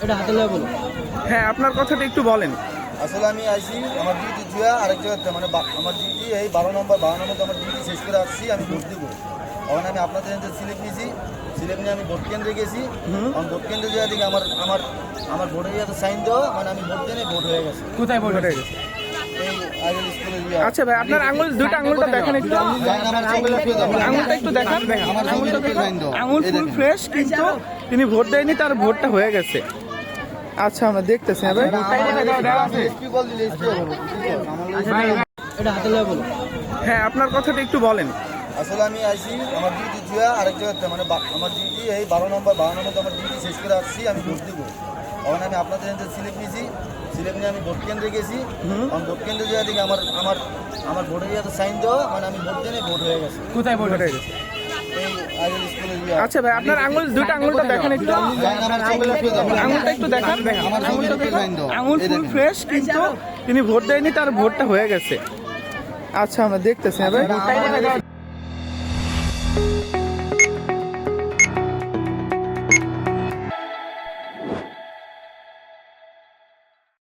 এটা হাতে লয়ে বলো। হ্যাঁ, আপনার কথাটা একটু বলেন। আসলে আমি আইসি আমার ডিউটি ছুঁয়া আরেক জায়গাতে মানে আমার ডিউটি এই 12 নম্বর আমার ডিউটি শেষ করে আসছি, আমি ভোট দিব। তখন আমি আপনাদের এখানে স্লিপ নিয়েছি, স্লিপ নিয়ে আমি ভোট কেন্দ্রে গেছি। তখন ভোট কেন্দ্রে যাওয়া দিকে আমার ভোটের ইয়ে সাইন দেওয়া, মানে আমি ভোট দিয়ে ভোট হয়ে গেছে। কোথায় ভোট হয়ে গেছে? এই আইএল স্কুলে আচ্ছা ভাই, আপনার আঙুল দুটো আঙুলটা দেখেন একটু। আঙুলটা একটু দেখান। আঙুলটা দেখেন, আঙুল ফুল ফ্রেশ, কিন্তু তিনি ভোট দেয়নি, তার ভোটটা হয়ে গেছে। আচ্ছা, আমরা দেখতেছি। হ্যাঁ ভাই, এটা হাতে লয়ে বলো। হ্যাঁ, আপনার কথাটা একটু বলেন। আসলে আমি আইসি আমার ডিউটি ছুঁয়া আরেক জায়গাতে মানে আমার ডিউটি এই 12 নম্বর আমার ডিউটি শেষ করে আসছি, আমি ভোট দিব। তখন আমি আপনাদের এখানে স্লিপ নিয়েছি, স্লিপ নিয়ে আমি ভোট কেন্দ্রে গেছি। তখন ভোট কেন্দ্রে যাওয়া দিকে আমার ভোটের ইয়ে সাইন দেওয়া, মানে আমি ভোট দিয়ে ভোট হয়ে গেছে। কোথায় ভোট হয়ে গেছে? এই আইএল স্কুলে আচ্ছা ভাই, আপনার আঙুল দুটো আঙুলটা দেখেন একটু। আঙুলটা একটু দেখান। আঙুল ফুল ফ্রেশ, কিন্তু তিনি ভোট দেয়নি, তার ভোটটা হয়ে গেছে। আচ্ছা, আমরা দেখতেছি। হ্যাঁ ভাই।